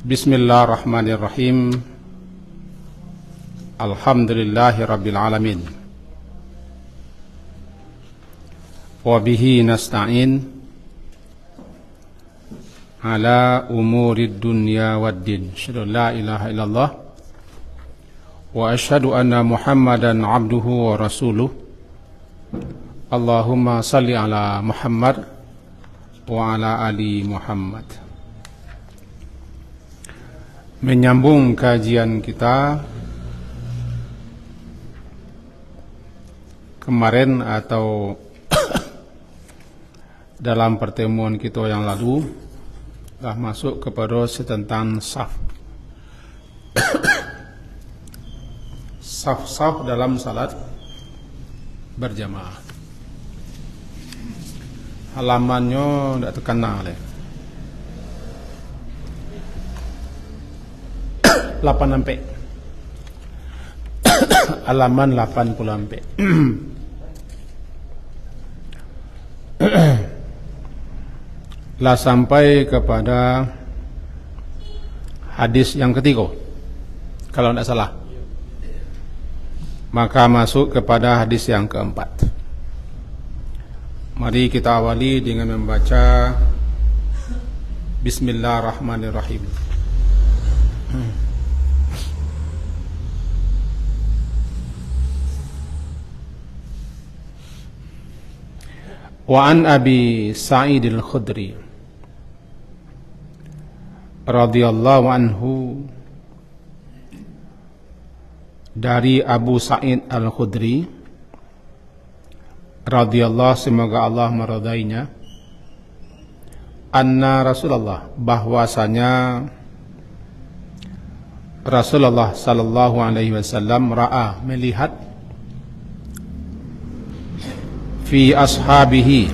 Bismillahirrahmanirrahim. Alhamdulillahi rabbil alamin. Wa bihi nasta'in ala umurid dunya waddin. Asyhadu an la ilaha illallah wa asyhadu anna Muhammadan abduhu wa rasuluh. Allahumma salli ala Muhammad wa ala ali Muhammad. Menyambung kajian kita kemarin atau dalam pertemuan kita yang lalu telah masuk kepada tentang saf. Saf dalam salat berjamaah. Halamannya tidak terkenal ya. 8 sampai halaman 80 sampai lah sampai kepada hadis yang ketiga kalau tidak salah, maka masuk kepada hadis yang keempat. Mari kita awali dengan membaca Bismillahirrahmanirrahim. Wa an Abi Sa'id al-Khudri radhiyallahu anhu, dari Abu Sa'id al-Khudri radhiyallahu, semoga Allah meridainya, anna Rasulullah, bahwasanya Rasulullah sallallahu alaihi wasallam ra'a, melihat, fi ashabihi,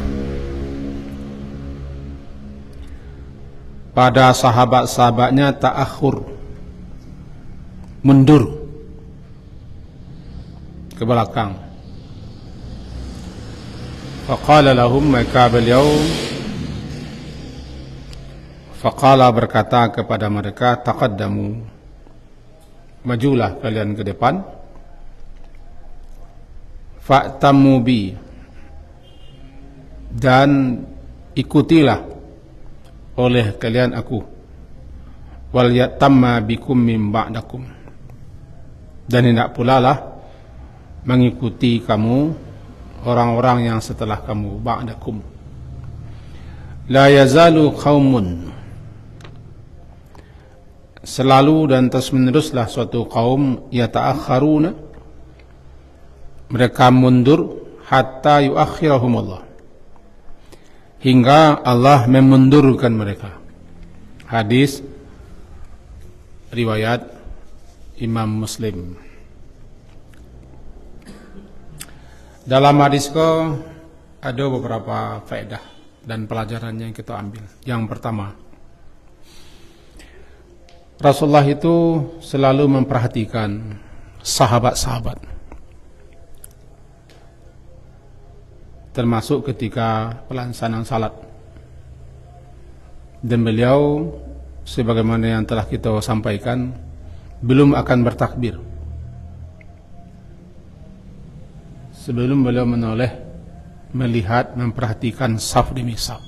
pada sahabat-sahabatnya, ta'akhur, mundur ke belakang. Faqala lahum, maka beliau faqala, berkata kepada mereka, taqaddamu, majulah kalian ke depan, fa'tammu bi, dan ikutilah oleh kalian aku, wal yatamma bikum min ba'dakum, dan hendak pula lah mengikuti kamu orang-orang yang setelah kamu, ba'dakum. La yazalu qaumun, selalu dan terus meneruslah suatu kaum, yata'akharuna, mereka mundur, hatta yuakhirahumullah, hingga Allah memundurkan mereka. Hadis riwayat Imam Muslim. Dalam hadis itu ada beberapa faedah dan pelajaran yang kita ambil. Yang pertama, Rasulullah itu selalu memperhatikan sahabat-sahabat, termasuk ketika pelaksanaan salat. Dan beliau, sebagaimana yang telah kita sampaikan, belum akan bertakbir sebelum beliau menoleh, melihat, memperhatikan saf demi saf.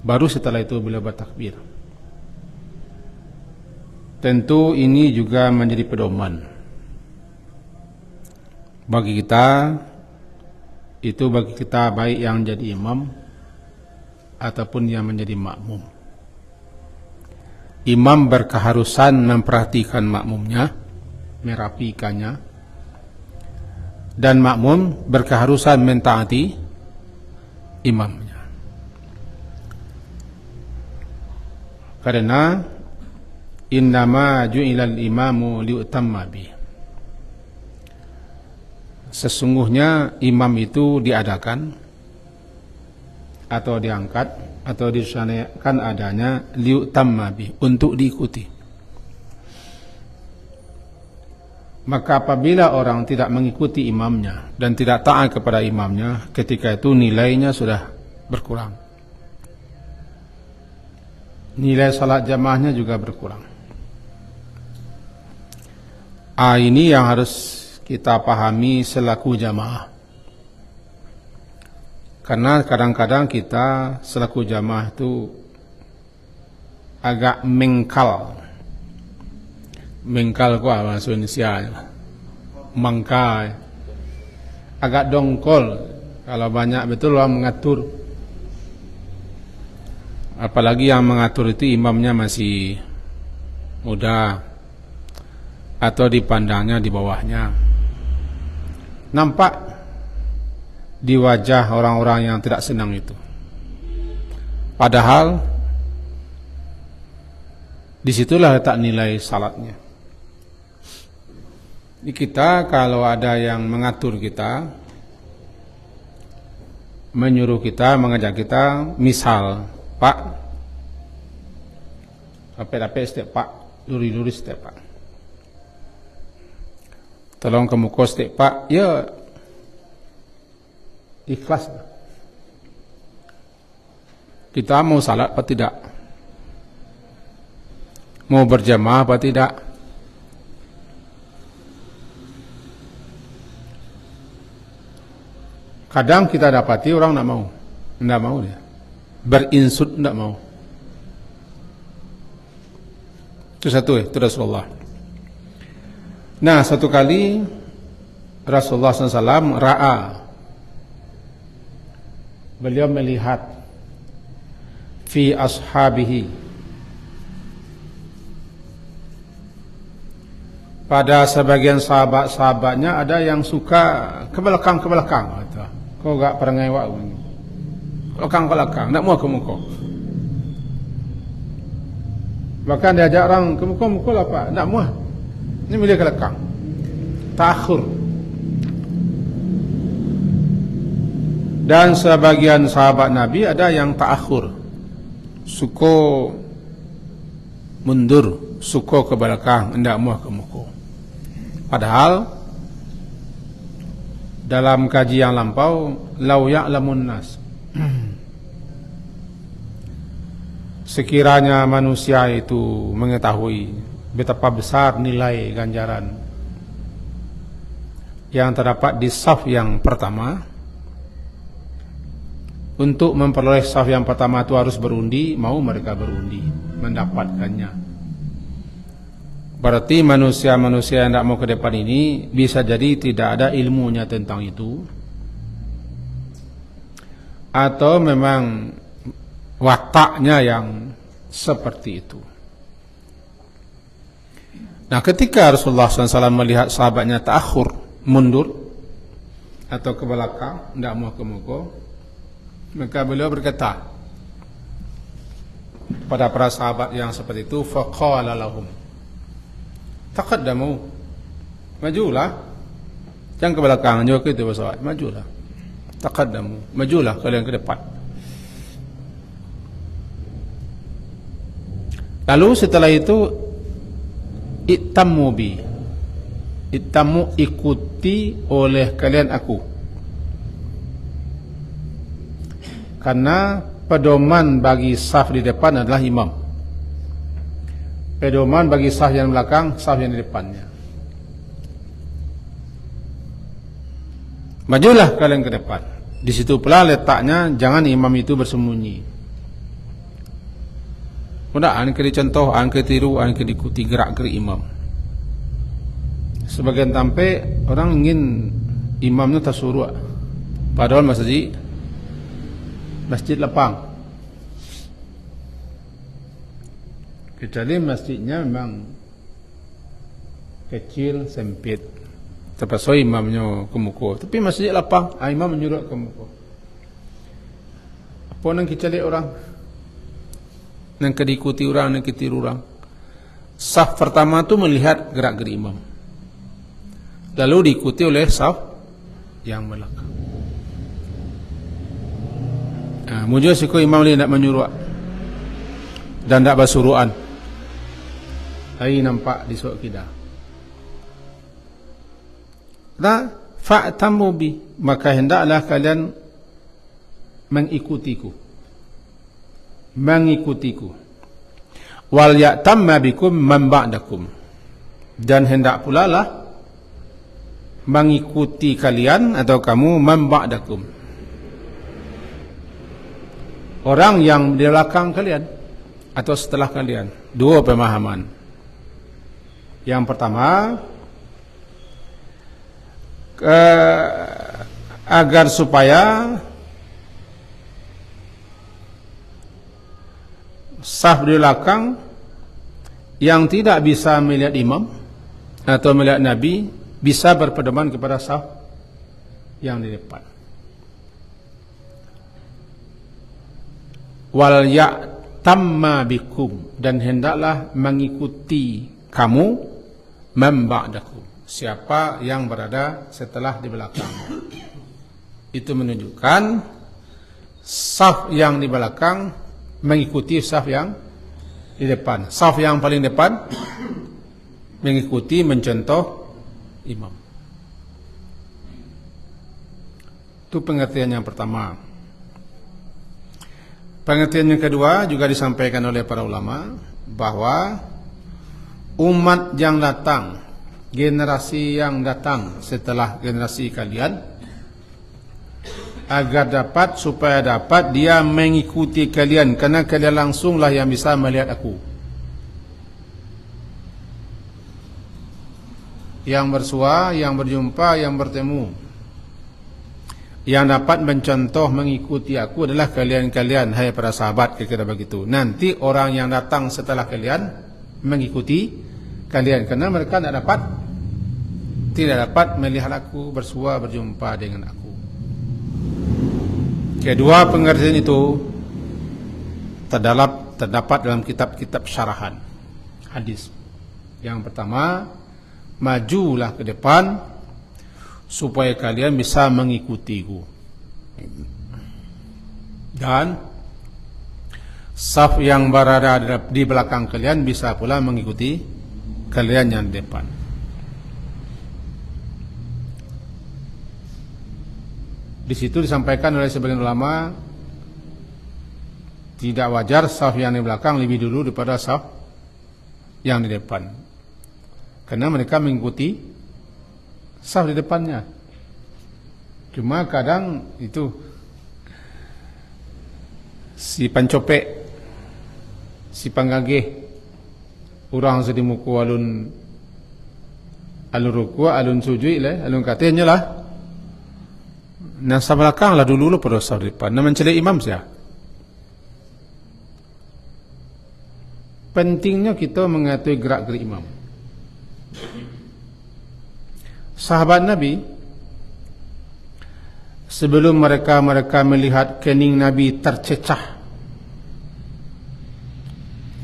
Baru setelah itu beliau bertakbir. Tentu ini juga menjadi pedoman bagi kita, itu bagi kita baik yang jadi imam ataupun yang menjadi makmum. Imam berkeharusan memperhatikan makmumnya, merapikannya, dan makmum berkeharusan mentaati imamnya. Karena innama ju'ilal imamu liutamma bih, sesungguhnya imam itu diadakan atau diangkat atau disyariatkan adanya liutamma bih, untuk diikuti. Maka apabila orang tidak mengikuti imamnya dan tidak taat kepada imamnya, ketika itu nilainya sudah berkurang. nilai salat jamaahnya juga berkurang. Ini yang harus kita pahami selaku jamaah. Karena kadang-kadang kita selaku jamaah itu agak mengkal. Mengkal ku apa bahasa Indonesia? Mangkai. Agak dongkol. Kalau banyak betul orang mengatur. Apalagi yang mengatur itu imamnya masih muda atau dipandangnya di bawahnya. Nampak di wajah orang-orang yang tidak senang itu. Padahal disitulah letak nilai salatnya. Di kita kalau ada yang mengatur kita, menyuruh kita, mengajak kita, misal, Pak, rapet-rapet setiap Pak, luri-luri setiap Pak, tolong ke muka setiap Pak, ya ikhlas. Kita mau salat apa tidak? Mau berjamaah apa tidak? Kadang kita dapati orang tidak mau dia. Berinsut tidak mau. Itu satu itu Rasulullah. Nah, satu kali Rasulullah SAW beliau melihat fi ashabihi, pada sebagian sahabat-sahabatnya ada yang suka ke belakang. Kau gak perangai wak belakang, nak mau ke muka. Bahkan diajak orang ke muka lah Pak, nak mau. Ini milih ke belakang. Ta'akhur. Dan sebagian sahabat Nabi ada yang ta'akhur, suka mundur, suka ke belakang, tidak mau ke muka. Padahal dalam kaji yang lampau, lau ya'lamun nas, sekiranya manusia itu mengetahui betapa besar nilai ganjaran yang terdapat di saf yang pertama, untuk memperoleh saf yang pertama itu harus berundi, mau mereka berundi mendapatkannya. Berarti manusia-manusia yang tidak mau ke depan ini bisa jadi tidak ada ilmunya tentang itu, atau memang wataknya yang seperti itu. Nah, ketika Rasulullah SAW melihat sahabatnya ta'akhur, mundur atau ke belakang, tidak mau ke muka, maka beliau berkata pada para sahabat yang seperti itu, faqala lahum, taqaddamu, majulah, jangan ke belakang, jauh ke itu pesawat, majulah, taqaddamu, majulah kalian ke depan. Lalu setelah itu, ittamu bi, ittamu, ikuti oleh kalian aku, karena pedoman bagi saf di depan adalah imam. Pedoman bagi saf yang belakang, saf yang di depannya. Majulah kalian ke depan. Di situ pula letaknya, jangan imam itu bersembunyi. Mudah an ke dicontoh, an ke tiru, an ke diikuti gerak-gerik imam. Sebagian sampai orang ingin imamnya tasuru', padahal masjid lapang. Kecuali masjidnya memang kecil, sempit, terpaksa imamnya ke muka. Tapi masjid lapang, imam menyuruh ke muka. Apa yang kecuali orang, yang diikuti orang, yang ditiru orang. Saf pertama itu melihat gerak-gerik imam, lalu diikuti oleh saf yang belakang. Mujur siku imam dia tidak menyuruh dan tidak basuruan. Hari nampak di surat kita. La fa'tamu bi, maka hendaklah kalian mengikutiku. Wal ya'tamma bikum man ba'dakum, dan hendak pula lah mengikuti kalian atau kamu man ba'dakum, orang yang di belakang kalian atau setelah kalian. Dua pemahaman. Yang pertama, agar supaya saf di belakang yang tidak bisa melihat imam atau melihat Nabi bisa berpedoman kepada saf yang di depan. Wal ya'tamma bikum, dan hendaklah mengikuti kamu man ba'dakum, siapa yang berada setelah di belakang. Itu menunjukkan saf yang di belakang mengikuti saf yang di depan. Saf yang paling depan mengikuti, mencontoh imam. Itu pengertian yang pertama. Pengertian yang kedua juga disampaikan oleh para ulama, bahwa umat yang datang, generasi yang datang setelah generasi kalian, agar dapat, supaya dapat dia mengikuti kalian, karena kalian langsunglah yang bisa melihat aku, yang bersua, yang berjumpa, yang bertemu, yang dapat mencontoh mengikuti aku adalah kalian-kalian, hai para sahabat. Kira-kira begitu. Nanti orang yang datang setelah kalian mengikuti kalian, karena mereka tidak dapat melihat aku, bersua, berjumpa dengan aku. Kedua pengertian itu terdapat dalam kitab-kitab syarahan hadis. Yang pertama, majulah ke depan supaya kalian bisa mengikutiku, dan saf yang berada di belakang kalian bisa pula mengikuti kalian yang di depan. Di situ disampaikan oleh sebagian ulama, tidak wajar saf yang di belakang lebih dulu daripada saf yang di depan, karena mereka mengikuti saf di depannya. Cuma kadang itu si pancopek, si panggagih, orang sedih muku alun ruku, alun sujud lah, alun katanya lah. Nah, saf belakang lah dulu pada saf depan. Nah, mencari imam saja. Pentingnya kita mengetahui gerak-gerik imam. Sahabat Nabi, sebelum mereka melihat kening Nabi tercecah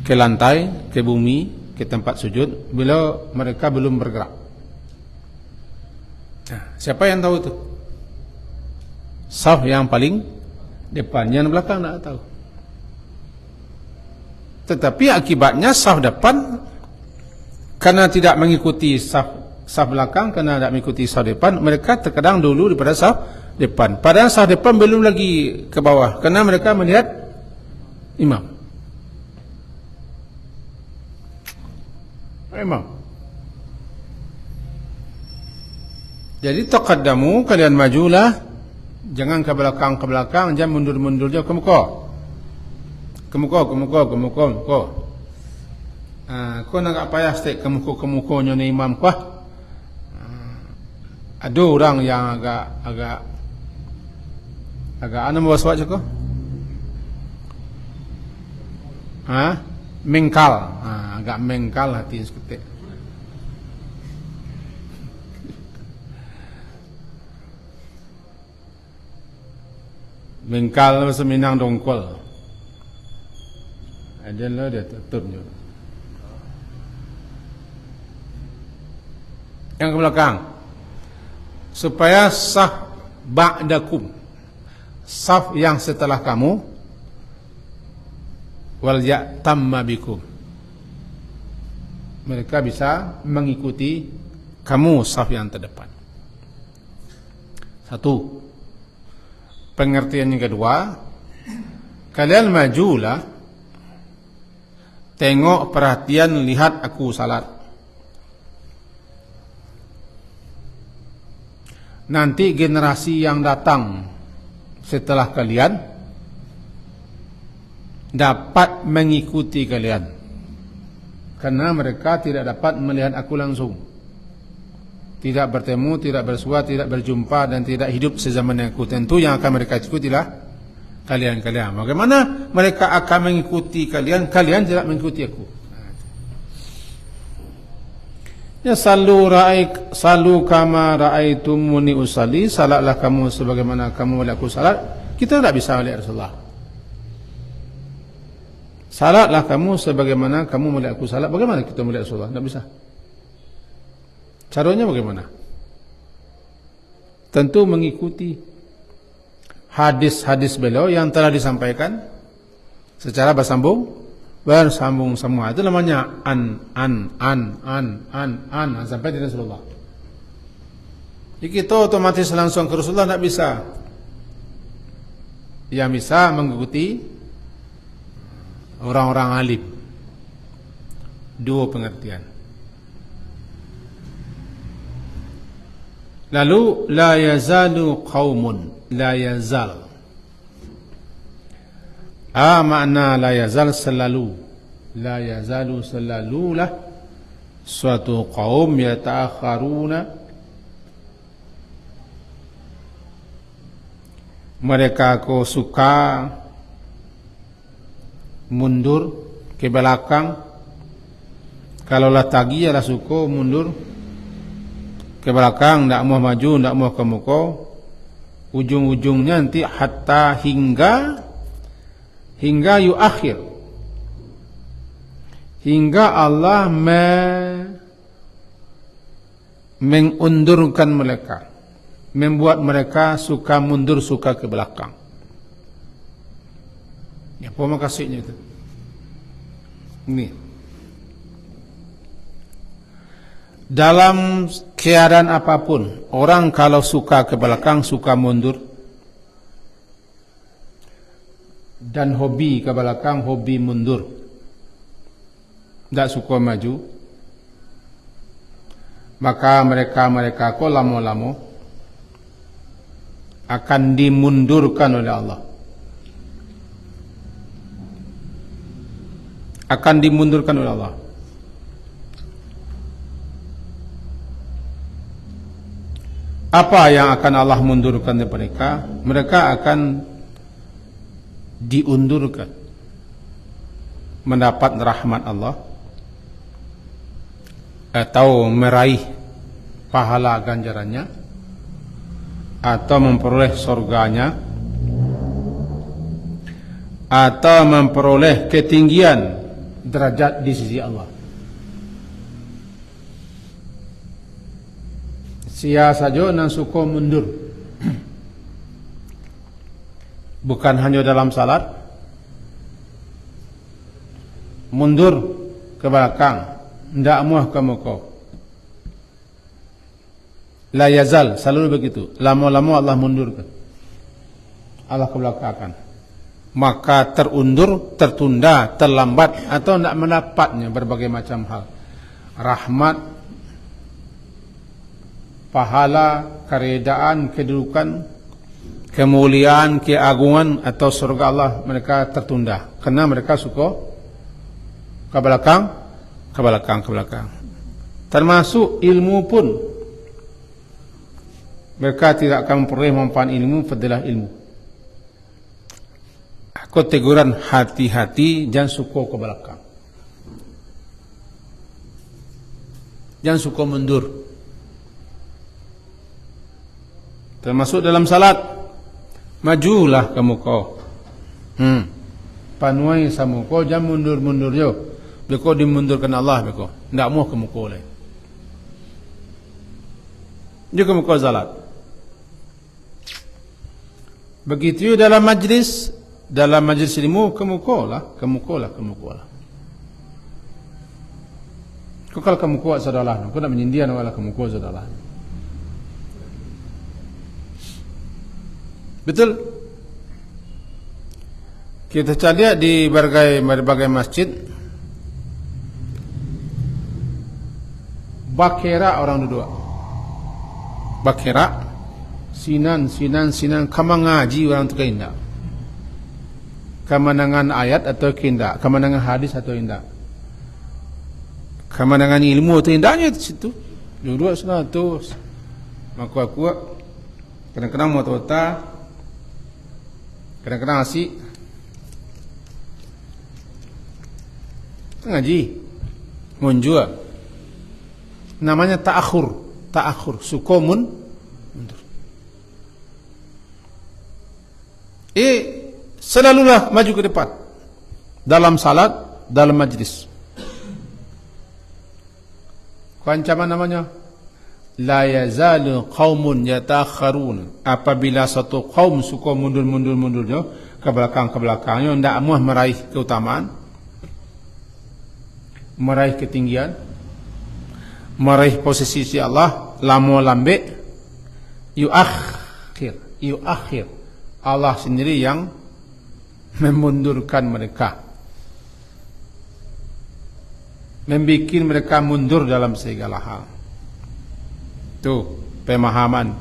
ke lantai, ke bumi, ke tempat sujud, bila mereka belum bergerak. Nah, siapa yang tahu itu? Saf yang paling depan, yang belakang tak tahu. Tetapi akibatnya saf depan, karena tidak mengikuti saf belakang, karena tidak mengikuti saf depan, mereka terkadang dulu daripada saf depan. Padahal saf depan belum lagi ke bawah, karena mereka melihat imam. Jadi taqaddamu, kalian majulah. Jangan ke belakang, jangan mundur-mundur je, ke muka. Kau nak payah stek ke muka-mukanya ni imam kau. Ada orang yang agak anu bawa suat je kau. Mengkal, agak mengkal hati seketik. Mengkal bahasa Minang dongkol. Ada lah dia tutupnya. Yang ke belakang, supaya saf ba'dakum, saf yang setelah kamu, wal ya'tamma bikum, mereka bisa mengikuti kamu, saf yang terdepan. Satu. Pengertian yang kedua, kalian majulah tengok, perhatian, lihat aku salat. Nanti generasi yang datang setelah kalian dapat mengikuti kalian, karena mereka tidak dapat melihat aku langsung, tidak bertemu, tidak bersua, tidak berjumpa, dan tidak hidup sezaman dengan aku. Tentu yang akan mereka ikutilah kalian. Bagaimana mereka akan mengikuti kalian? Kalian tidak mengikuti aku. Ya, salu kama ra'aitumuni usalli, salatlah kamu sebagaimana kamu melihat aku salat. Kita tidak bisa melihat Rasulullah. Salatlah kamu sebagaimana kamu melihat aku salat. Bagaimana kita melihat Rasulullah? Tidak bisa. Caranya bagaimana? Tentu mengikuti hadis-hadis beliau yang telah disampaikan secara bersambung semua. Itu namanya an sampai di Rasulullah. Jadi kita otomatis langsung ke Rasulullah tidak bisa. Yang bisa mengikuti orang-orang alim. Dua pengertian. Lalu la yazalu qaumun, la yazal. Makna la yazal selalu. La yazalu selalulah suatu kaum yata'akharuna, mereka ko suka mundur ke belakang. Kalau latagi adalah suka mundur ke belakang, tidak mau maju, tidak mau ke muka. Ujung-ujungnya nanti hatta hingga yuakhir, hingga Allah mengundurkan mereka, membuat mereka suka mundur, suka ke belakang. Ya, apa maksudnya itu? Ini dalam keadaan apapun, orang kalau suka ke belakang, suka mundur, dan hobi ke belakang, hobi mundur, tidak suka maju, maka mereka kok lama-lama akan dimundurkan oleh Allah. Akan dimundurkan oleh Allah. Apa yang akan Allah mundurkan dari mereka? Mereka akan diundurkan, mendapat rahmat Allah, atau meraih pahala ganjarannya, atau memperoleh surganya, atau memperoleh ketinggian derajat di sisi Allah. Sia saja nang suka mundur, bukan hanya dalam salat, mundur ke belakang, tidak mau ke muka. La yazal, selalu begitu. Lama-lama Allah mundurkan, Allah ke belakangkan, maka terundur, tertunda, terlambat, atau tidak mendapatnya berbagai macam hal, rahmat, pahala, keredaan, kedudukan, kemuliaan, keagungan, atau surga Allah, mereka tertunda karena mereka suka ke belakang. Termasuk ilmu pun, mereka tidak akan memperoleh manfaat ilmu, fadilah ilmu. Aku teguran, hati-hati, jangan suka ke belakang, jangan suka mundur. Termasuk dalam salat, majulah ke muka, panuai sama muka, jangan mundur-mundur jo. Beko dimundurkan Allah, beko tidak mau ke muka lain, juga muka salat. Begitu dalam majlis ilmu, ke muka lah. Kau kalau ke muka sadalah, kau nak menyindian wala ke muka sadalah. Betul. Kita lihat di berbagai masjid, Bakera orang duduk. Bakera sinan kama ngaji orang tu indah. Kemenangan ayat atau indah, kemenangan hadis atau indah. Kemenangan ilmu atau indahnya di situ. Duduk sana tu aku kadang-kadang mau tota, kadang-kadang asik ngaji munjua namanya ta'akhur sukomun mundur. Selalulah maju ke depan dalam salat, dalam majlis. Ancaman namanya la yazalu qaumun yatakharun. Apabila satu kaum suka mundur-mundurnya ke belakangnya tidak mau meraih keutamaan, meraih ketinggian, meraih posisi si Allah, lamo lambe yuakhir Allah sendiri yang memundurkan mereka, membuat mereka mundur dalam segala hal. Itu pemahaman.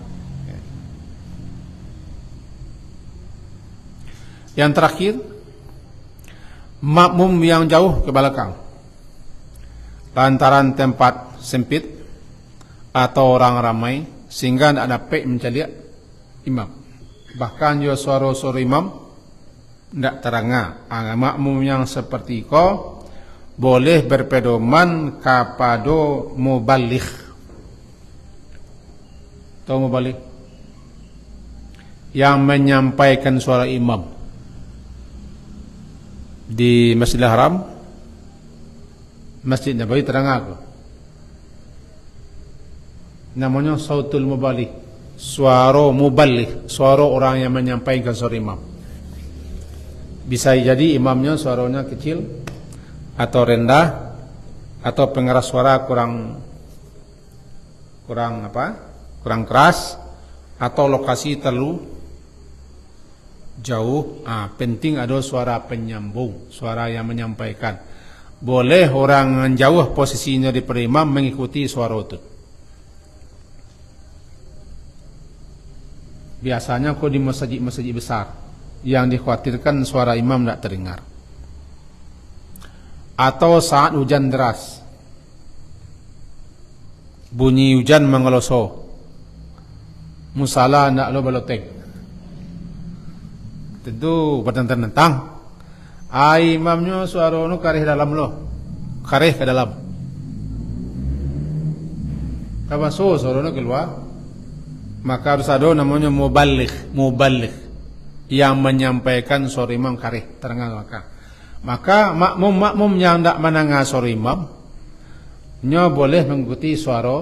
Yang terakhir, makmum yang jauh ke belakang lantaran tempat sempit atau orang ramai sehingga tidak dapat menceliak imam. Bahkan juga suara-suara imam tidak terangah. Makmum yang seperti itu boleh berpedoman kepada mubaligh. Tahu mubaligh? Yang menyampaikan suara imam di Masjidil Haram, Masjid Nabawi terangah aku. Namanya sautul mubaligh, suara mubaligh, suara orang yang menyampaikan suara imam. Bisa jadi imamnya suaranya kecil atau rendah atau pengeras suara kurang keras atau lokasi terlalu jauh. Penting ada suara penyambung, suara yang menyampaikan. Boleh orang yang jauh posisinya di imam mengikuti suara itu. Biasanya kok di masjid-masjid besar yang dikhawatirkan suara imam tidak terdengar. Atau saat hujan deras, bunyi hujan mengeloso, musala nak lo balotek, tentu bertentang-tentang. Imamnya suara nu karih dalam lo, karih ke dalam, kabaso suara nu keluar, maka harus ada namanya mubaligh yang menyampaikan suara imam karih terengah maka makmum yang tidak menengah suara imam nya boleh mengikuti suara.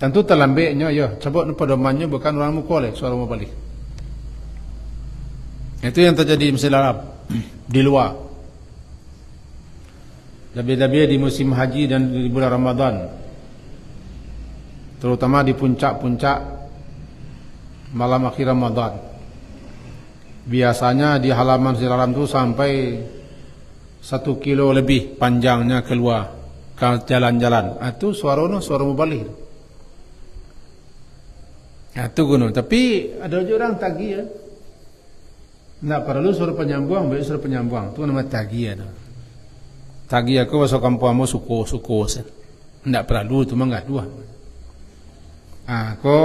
Tentu terlambeknya sebut pedomannya bukan orang mukoleh suara mubaligh. Itu yang terjadi di Masjidil Haram di luar. Lebih-lebih di musim haji dan di bulan Ramadan, terutama di puncak-puncak malam akhir Ramadan. Biasanya di halaman Masjidil Haram itu sampai 1 kilo lebih panjangnya keluar ke jalan-jalan. Itu suara mubaligh. Itu gunung. Tapi ada juga orang tagih ya. Tidak perlu suara penyambung, baik suara penyambung. Itu nama tagih ya. Tagih aku masuk kampungmu suku. Tidak perlu, itu mah enggak dua. Aku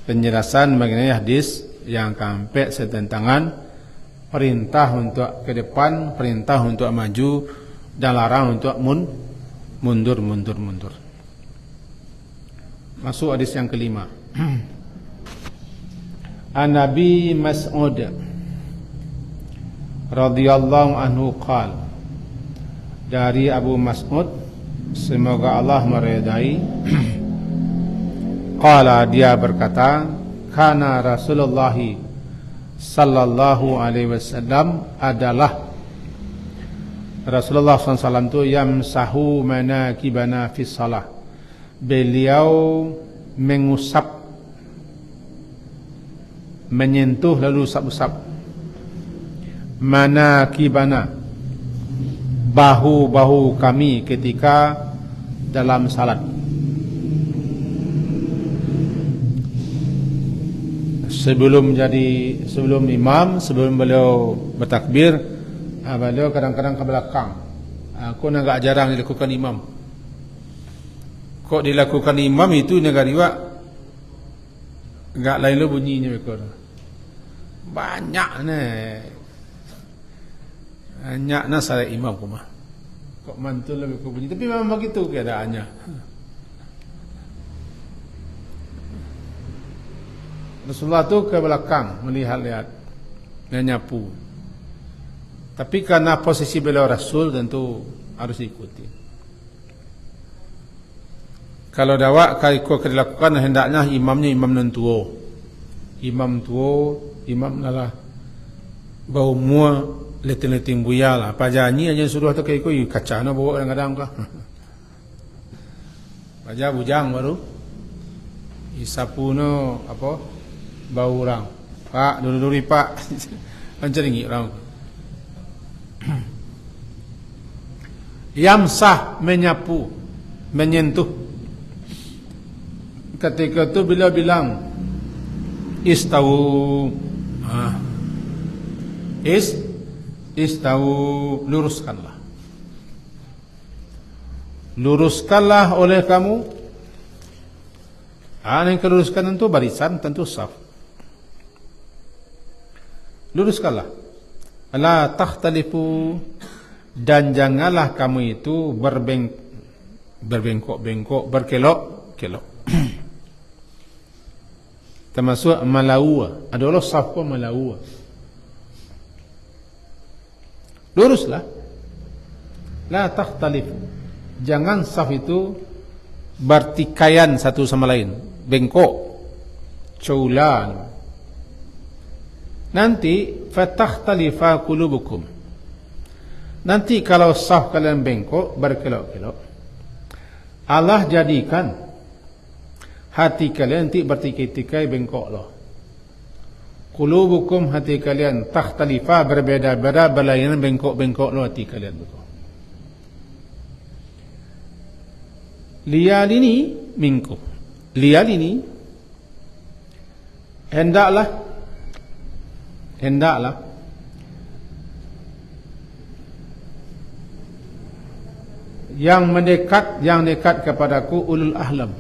penjelasan mengenai hadis yang kampe setentangan perintah untuk ke depan, perintah untuk maju dan larang untuk mundur. Masuk hadis yang kelima. An-Nabi Mas'ud radhiyallahu anhu qala, dari Abu Mas'ud semoga Allah meridai, qala dia berkata, kana Rasulullah sallallahu alaihi wasallam adalah Rasulullah SAW itu yamsahu manakibana fi salah, beliau mengusap, menyentuh lalu usap-usap manakibana, bahu-bahu kami ketika dalam salat. Sebelum imam, sebelum beliau bertakbir, beliau kadang-kadang ke belakang. Kok agak jarang dilakukan imam. Kok dilakukan imam itu negara riwayat enggak lain lo bunyinya mereka. Banyak salat imam kumah. Kok mantul lebih ku bunyi, tapi memang begitu keadaannya. Rasulullah tu ke belakang melihat-lihat, menyapu. Tapi karena posisi beliau Rasul tentu harus diikuti. Kalau dawak kalau dilakukan hendaknya imamnya imam nantuo. Imam tuo, imam nalah bau mua leting-leting buya lah. Pajanyi aja suruh tu kayak koi kacana bawa kadang-kadang kah. Paja bujang baru. Isapu no apa? Bau orang. Pak, dulu pak. Macam ni orang. Yamsah, menyapu, menyentuh. Ketika itu beliau bilang istawu. Istawu, luruskanlah. Luruskanlah oleh kamu. Yang keluruskan tentu barisan, tentu saf. Luruskanlah. La takhtalifu, dan janganlah kamu itu berbengkok-bengkok, berkelok-kelok. Termasuk malawa. Ada Allah saf pun malawa. Luruslah. La takhtalifu. Jangan saf itu bertikaian satu sama lain. Bengkok. Caulan. Nanti fatakhtalifa qulubukum. Nanti kalau saf kalian bengkok, berkelok-kelok, Allah jadikan hati kalian nanti bertikai-tikai bengkok loh. Qulubukum, hati kalian, takhtalifa, berbeda-beda, berlainan bengkok-bengkok loh hati kalian betul. Liyalini minkum. Liyalini, hendaklah yang dekat kepadaku ulul ahlam.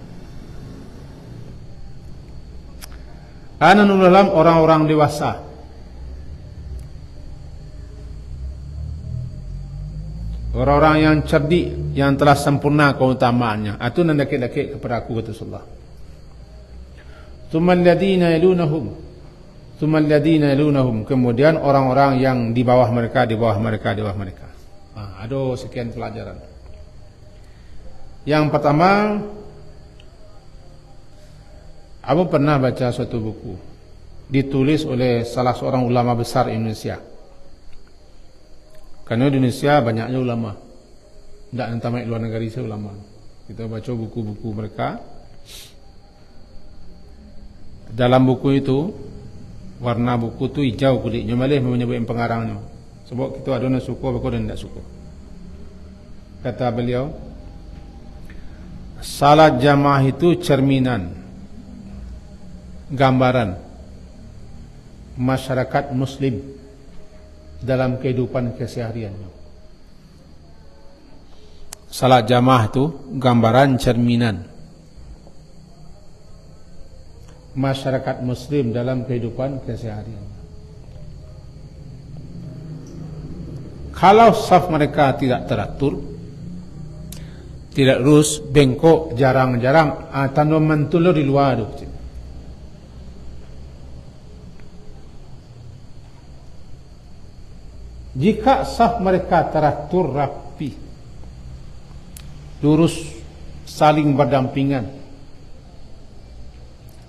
Ulul ahlam orang-orang dewasa. Orang-orang yang cerdik, yang telah sempurna keutamaannya. Itu yang dekat-dekat kepadaku, kata Rasulullah. Tsummal ladina yalunahum. Kemudian orang-orang yang di bawah mereka. Ada sekian pelajaran. Yang pertama, aku pernah baca suatu buku ditulis oleh salah seorang ulama besar Indonesia. Karena di Indonesia banyaknya ulama. Tidak nanti luar negara saya ulama. Kita baca buku-buku mereka. Dalam buku itu, warna buku tu hijau kulitnya, malih menyebut pengarangnya. Sebab kita ada yang suka, aku ada yang tidak suka. Kata beliau, salat jamaah itu cerminan, gambaran masyarakat Muslim dalam kehidupan kesehariannya. Salat jamaah itu gambaran cerminan masyarakat Muslim dalam kehidupan keseharian. Kalau saf mereka tidak teratur, tidak lurus, bengkok, jarang-jarang, tanda mantul di luar. Jika saf mereka teratur, rapi, lurus, saling berdampingan,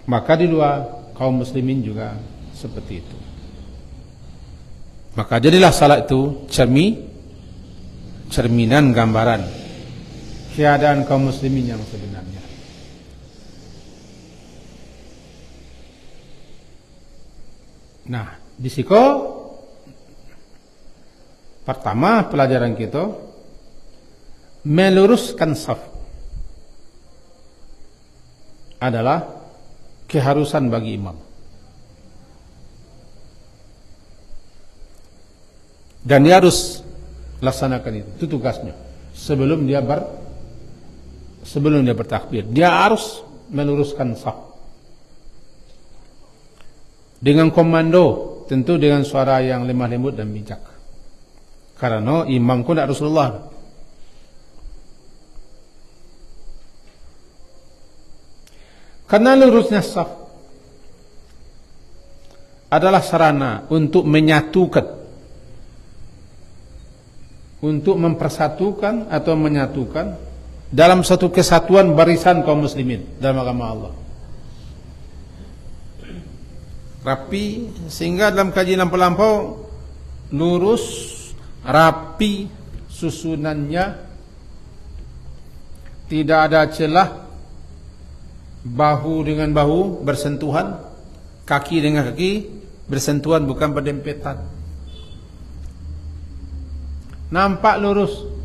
maka di luar kaum muslimin juga seperti itu. Maka jadilah salat itu cerminan gambaran keadaan kaum muslimin yang sebenarnya. Nah, di situ pertama pelajaran kita meluruskan saf adalah keharusan bagi imam. Dan dia harus laksanakan itu tugasnya. Sebelum dia bertakbir, dia harus meluruskan saf. Dengan komando, tentu dengan suara yang lemah lembut dan bijak. Karena imam ku tidak Rasulullah. Karena lurusnya saf adalah sarana untuk menyatukan, untuk mempersatukan atau menyatukan dalam satu kesatuan barisan kaum muslimin dalam agama Allah. Rapi, sehingga dalam kajian lampau lurus, rapi susunannya, tidak ada celah, bahu dengan bahu bersentuhan, kaki dengan kaki bersentuhan, bukan berdempetan. Nampak lurus.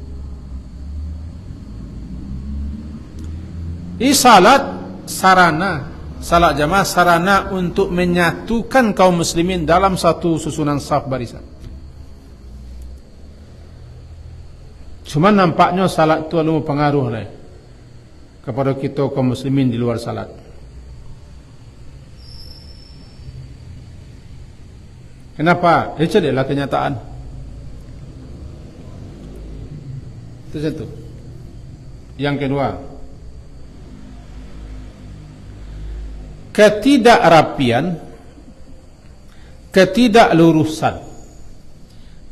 Ini salat sarana, salat jamaah sarana untuk menyatukan kaum muslimin dalam satu susunan saf barisan. Cuma nampaknya salat itu lalu pengaruh lah kepada kita kaum muslimin di luar salat. Kenapa? Itu adalah kenyataan. Itu satu. Yang kedua, ketidakrapian, ketidaklurusan,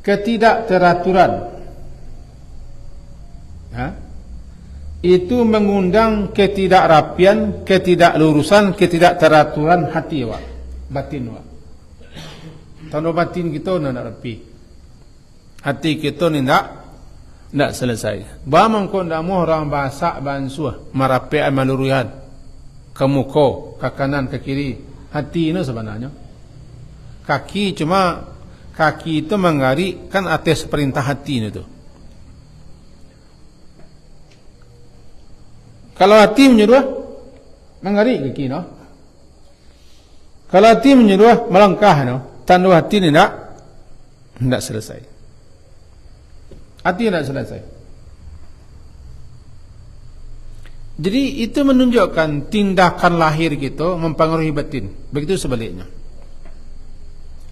ketidakteraturan, itu mengundang ketidakrapian, ketidaklurusan, ketidakteraturan hati awak, batin awak. Tanda batin kita nak rapi, hati kita ni nak selesai. Bamang kau nak mau orang basak bansuh, merapi malurihan, ke muka, ke kanan, ke kiri. Hati ini sebenarnya kaki, cuma kaki itu mengari kan atas perintah hati ini tu. Kalau hati menyuruh mengari kaki no. Kalau hati menyuruh melangkah no, tanda hati ini tidak selesai. Hati tidak selesai. Jadi itu menunjukkan tindakan lahir kita mempengaruhi batin. Begitu sebaliknya.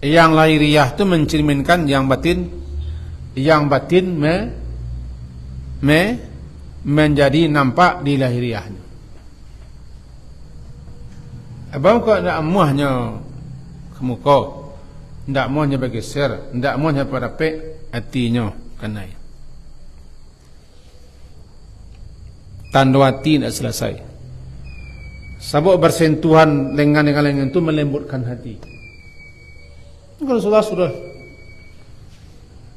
Yang lahiriah itu mencerminkan yang batin, yang batin menjadi nampak di lahiriahnya. Abang kau nak muahnya ke muka, nak muahnya bergeser, nak muahnya pada pek, hatinya kenai. Tanda hati tidak selesai. Sebab bersentuhan dengan itu melembutkan hati. Kalau sudah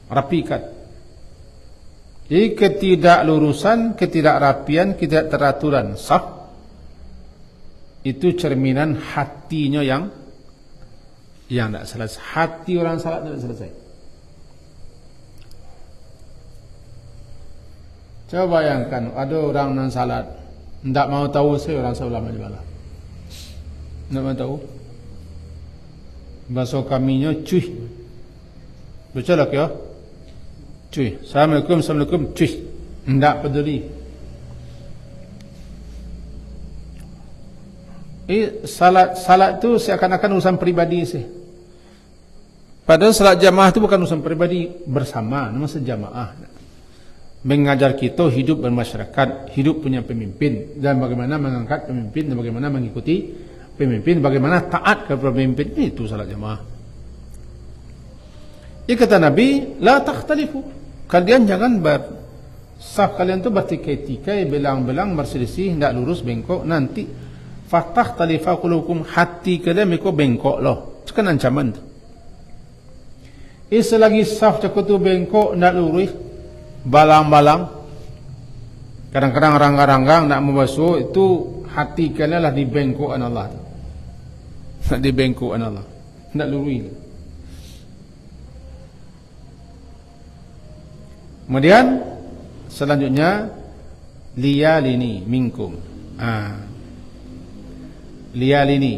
rapikan. Jadi ketidaklurusan, ketidakrapian, ketidakteraturan saf itu cerminan hatinya yang tidak selesai. Hati orang salat tidak selesai. Coba bayangkan ada orang non salat tidak mau tahu saya orang sebelah mana. Tidak mau tahu. Bahasa kaminya cuy. Betul tak ya? Cuy. Assalamualaikum, cuy. Tidak peduli. Salat tu seakan-akan urusan pribadi sih. Padahal salat jamaah itu bukan urusan pribadi bersama, nama sejamaah. Mengajar kita hidup bermasyarakat, hidup punya pemimpin, dan bagaimana mengangkat pemimpin, dan bagaimana mengikuti pemimpin, bagaimana taat kepada pemimpin. Itu salat jamaah. Ia kata Nabi, la takhtalifu. Kalian jangan saf kalian tu bertikai-tikai, belang-belang, berselisih, tidak lurus, bengkok. Nanti fatakhtalifa qulubukum, hati kalian mereka bengkok loh. Itu kan ancaman tu. Selagi saf cakap tu bengkok, tidak lurus, balang-balang, kadang-kadang ranggang-ranggang nak membasuh, itu hati kalian lah dibengkokkan Allah. Nak dibengkokkan Allah, nak lurus. Kemudian Selanjutnya liyalini minkum. Liyalini,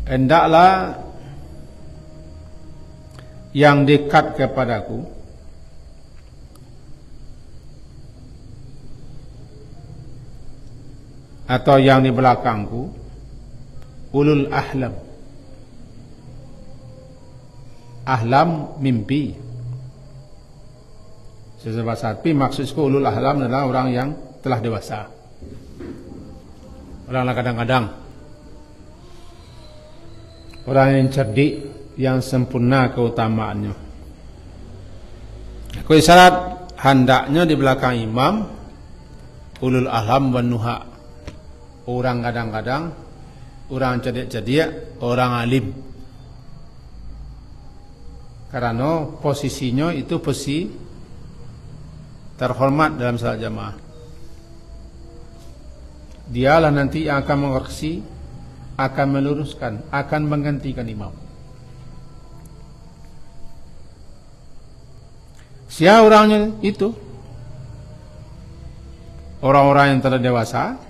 hendaklah yang dekat kepadaku atau yang di belakangku ulul ahlam. Ahlam mimpi. Bahasa Arab maksudku ulul ahlam adalah orang yang telah dewasa. Orang kadang-kadang orang yang cerdik, yang sempurna keutamaannya. Aku isyarat hendaknya di belakang imam ulul ahlam wan nuha. Orang kadang-kadang, orang cerdik-cerdik, orang alim. Karena posisinya itu posisi terhormat dalam salat jamaah. Dialah nanti yang akan mengoreksi, akan meluruskan, akan menggantikan imam. Siapa orangnya itu? Orang-orang yang telah dewasa,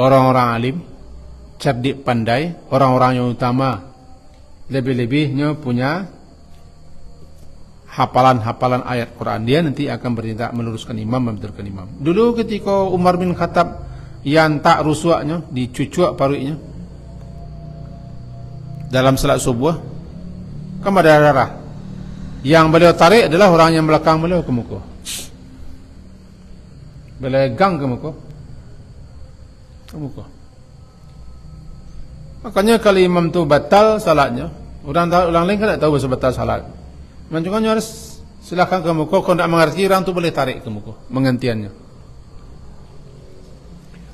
orang-orang alim, cerdik pandai, orang-orang yang utama, lebih-lebihnya punya hafalan-hafalan ayat Quran. Dia nanti akan bertindak meluruskan imam, membetulkan imam. Dulu ketika Umar bin Khattab yang tak rusuaknya, dicucuk paruiknya dalam salat subuh, kan ada darah. Yang beliau tarik adalah orang yang belakang beliau ke muka. Beliau gang ke muka. Makanya kalau imam tu batal salatnya, orang lain kan tak tahu bahasa batal salat. Makanya harus silakan ke muka. Kalau tak mengerti, orang tu boleh tarik ke muka menggantiannya.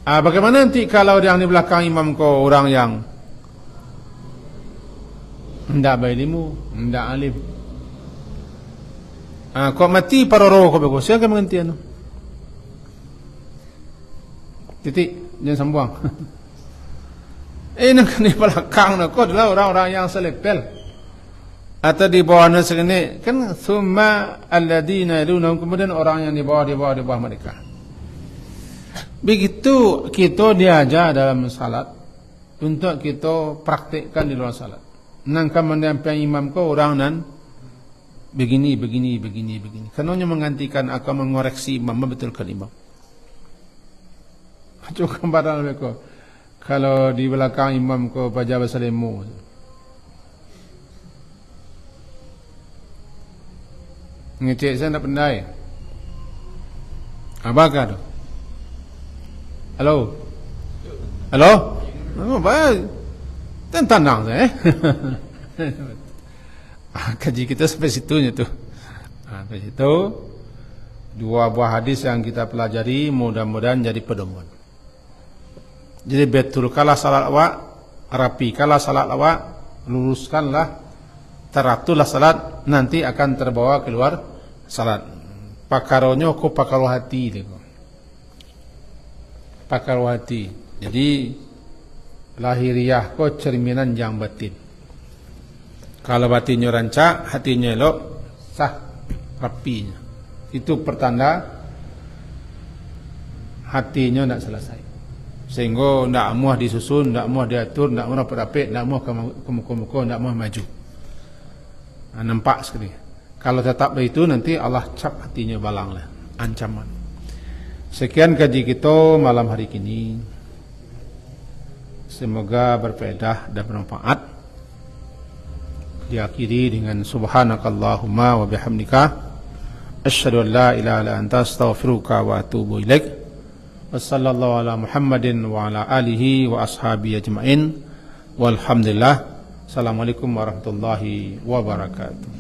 Bagaimana nanti kalau yang di belakang imam kau orang yang hendak berilmu, hendak alim? Kau mati para roh kau bagus, siapa menggantian? Titik, jangan sambuang. Nak di belakang kau adalah orang-orang yang selepel atau di bawah segini kan, summa alladina yalunhum, kemudian orang yang di bawah mereka. Begitu kita diajar dalam salat untuk kita praktikkan di luar salat. Nangka mendampingi imam kau orang nan begini. Karena menggantikan akan mengoreksi imam, membetulkan imam. Cukup padahal mereka kalau di belakang imam kau baca bahasa lemu. Ngecek saya tak pandai. Apakah tu? Halo? Oh, baik. Tenang saya. Kaji kita sampai situnya tu. Sampai situ. Dua buah hadis yang kita pelajari mudah-mudahan jadi pedoman. Jadi betul kalau salat awak rapi, kalau salat awak luruskanlah, teraturlah salat, nanti akan terbawa keluar salat. Pakaronyo ko pakaro hati deko. Pakaro hati. Jadi lahiriah ko cerminan yang batin. Kalau batinnya rancak, hatinya elok, sah rapinya. Itu pertanda hatinya nak selesai. Sehingga nak muah disusun, nak muah diatur, nak muah perapit, nak muah ke muka-muka, nak muah maju. Nampak sekali. Kalau tetap begitu nanti Allah cap hatinya balanglah, ancaman. Sekian kaji kita malam hari ini. Semoga berfaedah dan bermanfaat. Diakhiri dengan subhanakallahumma wa bihamdika asyhadu an la ilaha illa anta astaghfiruka wa atubu ilaik. Wassallallahu ala Muhammadin wa ala alihi wa ashabihi ajmain. Walhamdulillah. Assalamualaikum warahmatullahi wabarakatuh.